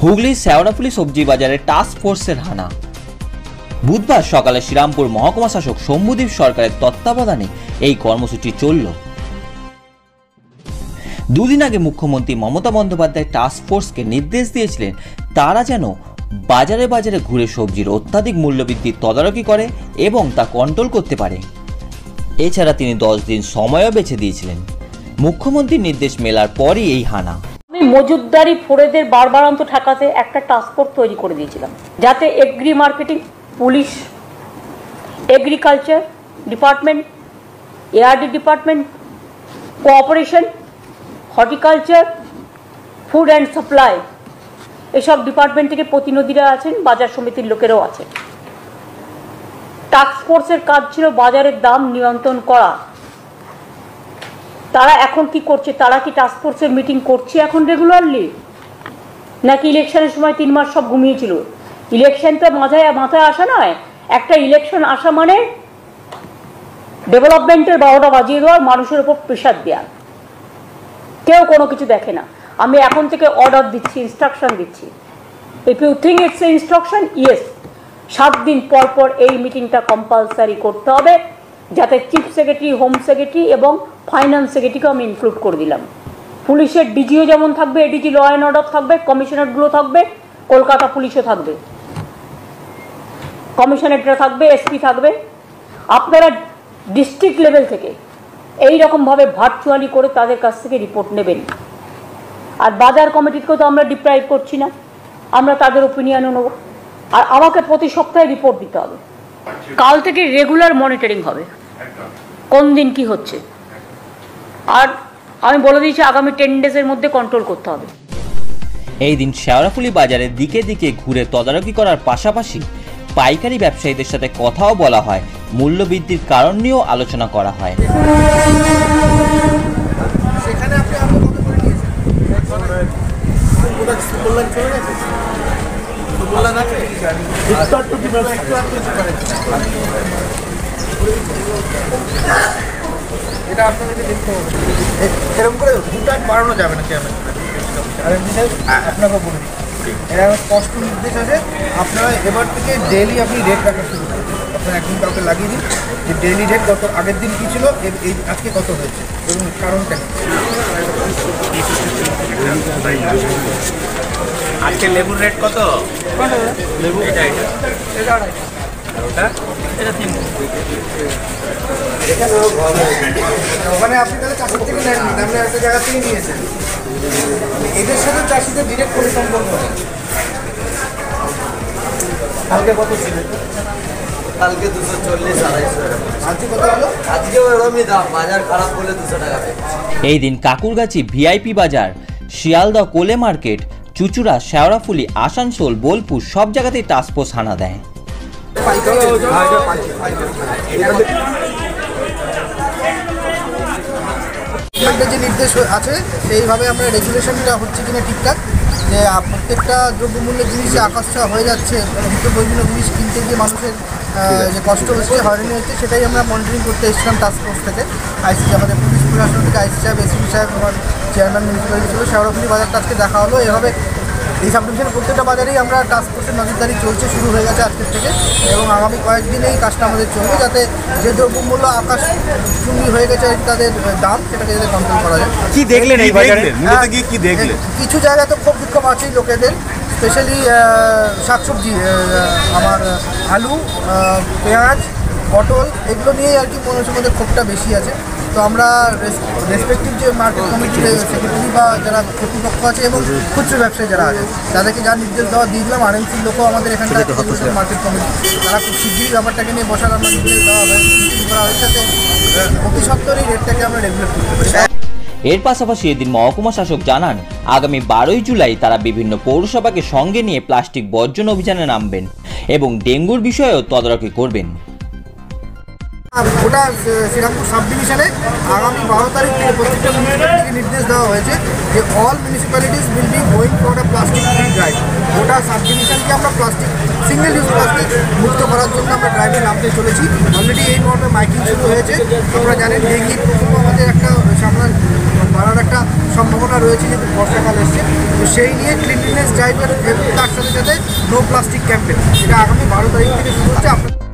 হুগলির শেওড়াফুলি সবজি বাজারে টাস্ক ফোর্সের হানা। বুধবার সকালে শ্রীরামপুর মহকুমা শাসক শম্ভুদীপ সরকারের তত্ত্বাবধানে এই কর্মসূচি চলল। দুদিন আগে মুখ্যমন্ত্রী মমতা বন্দ্যোপাধ্যায় টাস্ক ফোর্সকে নির্দেশ দিয়েছিলেন তারা যেন বাজারে বাজারে ঘুরে সবজির অত্যাধিক মূল্যবৃদ্ধির তদারকি করে এবং তা কন্ট্রোল করতে পারে। এছাড়া তিনি 10 দিন সময়ও বেছে দিয়েছিলেন। মুখ্যমন্ত্রীর নির্দেশ মেলার পরই এই হানা। আমি মজুদদারি ফোরেদের বারবারান্ত ঠেকাতে একটা টাস্ক ফোর্স তৈরি করে দিয়েছিলাম, যাতে agri marketing, police, agriculture department, ARD department, cooperation, horticulture, food and supply, এসব ডিপার্টমেন্ট থেকে প্রতিনিধিরা আছেন, বাজার সমিতির লোকেরাও আছেন। টাস্ক ফোর্সের কাজ ছিল বাজারের দাম নিয়ন্ত্রণ করা। তারা এখন কি করছে? তারা কি টাস্ক ফোর্সের মিটিং করছে এখন রেগুলারলি, নাকি ইলেকশনের সময় 3 মাস সব ঘুমিয়েছিল? ইলেকশনটা মাথায় আসা নয়। একটা ইলেকশন আসা মানে ডেভেলপমেন্টের 12টা বাজিয়ে দেওয়ার, মানুষের উপর প্রেশার দেওয়া। কেউ কোনো কিছু দেখে না। আমি এখন থেকে অর্ডার দিচ্ছি, ইনস্ট্রাকশন দিচ্ছি। If you think it's a instruction, yes, 7 দিন পর পর এই মিটিংটা কম্পালসারি করতে হবে, যাতে চিফ সেক্রেটারি, হোম সেক্রেটারি এবং ফাইন্যান্স সেক্রেটারিকে আমি ইনক্লুড করে দিলাম। পুলিশের ডিজিও যেমন থাকবে, এডিজি ল অ্যান্ড অর্ডার থাকবে, কমিশনারগুলো থাকবে, কলকাতা পুলিশও থাকবে, কমিশনাররা থাকবে, এসপি থাকবে। আপনারা ডিস্ট্রিক্ট লেভেল থেকে এই রকমভাবে ভার্চুয়ালি করে তাদের কাছ থেকে রিপোর্ট নেবেন। আর বাজার কমিটিকেও তো আমরা ডিপ্রাইভ করছি না, আমরা তাদের ওপিনিয়নও নেব। আর আমাকে প্রতি সপ্তাহে রিপোর্ট দিতে হবে। কাল থেকে রেগুলার মনিটরিং হবে, কোন দিন কি হচ্ছে। আর আমি বলে দিয়েছি আগামী 10 ডেজের মধ্যে কন্ট্রোল করতে হবে। এই দিন শেওড়াফুলি বাজারে দিকে দিকে ঘুরে তদারকি করার পাশাপাশি পাইকারি ব্যবসায়ীদের সাথে কথাও বলা হয়, মূল্য বৃদ্ধির কারণ নিয়েও আলোচনা করা হয়। এটা আপনাদেরকে দেখতে হবে, এরকম করে হুটাট বাড়ানো যাবে না। আর আপনাকে বলে দিই, এরা স্পষ্ট নির্দেশ আছে, আপনারা এবার থেকে ডেইলি আপনি রেট রাখা শুরু করুন। আপনারা একদিন কাউকে লাগিয়ে দিন যে ডেইলি রেট গত আগের দিন কী ছিল, এই আজকে কত হয়েছে এবং কারণটা কী। আজকে লেবুর রেট কত? লেবু এটা আর ওটা এটা 3। মানে আপনি তাহলে চাষির থেকে নেননি, আপনি একটা জায়গা থেকে নিয়েছেন। এদের সাথে চাষিদের ডিরেক্ট কোনো সম্পর্ক নেই। কালকে কত ছিল? কালকে 240, 250। আজকে কত হলো? আজকেও এরকমই দাম, বাজার খারাপ বলে 200 টাকা। এই দিন কাকুরগাছি, ভিআইপি বাজার, শিয়ালদহ কোলে মার্কেট, চুচুড়া, শেওড়াফুলি, আসানসোল, বোলপুর সব জায়গাতেই টাস্ক ফোর্স হানা দেয়। যে নির্দেশ আছে সেইভাবে আমরা রেগুলেশনটা হচ্ছে কিনা ঠিকঠাক, যে প্রত্যেকটা দ্রব্যমূল্যের জিনিসে আকাশ ছোঁয়া হয়ে যাচ্ছে, নিত্য প্রয়োজনীয় জিনিস কিনতে গিয়ে মানুষের যে কষ্ট হচ্ছে, হয়রানি হচ্ছে, সেটাই আমরা মনিটরিং করতে এসেছিলাম টাস্ক ফোর্স থেকে। আইসি আমাদের পুলিশ প্রশাসন থেকে আইসি সাহেব, এসপি সাহেব, আমার চেয়ারম্যান মিউনিসিপ্যালিটি ছিল। শেওড়াফুলি বাজারটা আজকে দেখা হলো। এভাবে এই সাব ডিভিশনের প্রত্যেকটা বাজারেই আমরা টাস্ক ফোর্সের নজরদারি চলছে, শুরু হয়ে গেছে আজকের থেকে, এবং আগামী কয়েকদিনে এই কাজটা আমাদের চলবে, যাতে যে দ্রব্যমূল্য আকাশচুম্বী হয়ে গেছে তাদের দাম, সেটাকে যাতে কন্ট্রোল করা যায়। কি দেখলেন এই বাজারে? মূলত গিয়ে কি দেখলেন? কিছু জায়গায় তো ক্ষোভ বিক্ষোভ আছেই লোকেদের, স্পেশালি শাকসবজি, আমার আলু, পেঁয়াজ, পটল, এগুলো নিয়েই আর কি মানুষের মধ্যে ক্ষোভটা বেশি আছে। তো আমরা রেসপেক্টিভ যে মার্কেট কমিটির সেক্রেটারি বা যারা কর্তৃপক্ষ আছে এবং খুচরো ব্যবসায়ী যারা আছে, তাদেরকে যা নির্দেশ দেওয়া দিয়ে দিলাম। আরএমসির লোকও আমাদের এখানকার মার্কেট কমিটি, তারা খুব শীঘ্রই ব্যাপারটাকে নিয়ে বসার আমরা নির্দেশ দেওয়া হবে, করা হয়েছে, যাতে অতি সত্ত্বরই রেটটাকে আমরা রেগুলেট করতে পারি। এর পাশাপাশি এদিন মহকুমা শাসক জানান, আগামী 12ই জুলাই তারা বিভিন্ন পৌরসভাকে সঙ্গে নিয়ে প্লাস্টিক বর্জন অভিযানে নামবেন এবং ডেঙ্গুর বিষয়েও তদারকি করবেন। ওটা শ্রীরামপুর সাব ডিভিশনে আগামী 12 তারিখ থেকে প্রত্যেকটা মিউনিসিপ্যালিটিকে নির্দেশ দেওয়া হয়েছে যে all municipalities will be going for a plastic free drive. ওটা সাব ডিভিশনকে আমরা প্লাস্টিক, সিঙ্গেল ইউজ প্লাস্টিক মুক্ত করার জন্য আমরা ড্রাইভে নামতে চলেছি। অলরেডি এই মর্মে মাইকিং শুরু হয়েছে। আপনারা জানেন ডেঙ্গির প্রকোপ আমাদের একটা সামনে বাড়ার একটা সম্ভাবনা রয়েছে, যেহেতু বর্ষাকাল এসছে। তো সেই নিয়ে ক্লিনলিনেস ড্রাইভের এবং তার সাথে সাথে নো প্লাস্টিক ক্যাম্পেন, এটা আগামী 12 তারিখ থেকে শুরু হচ্ছে। আপনার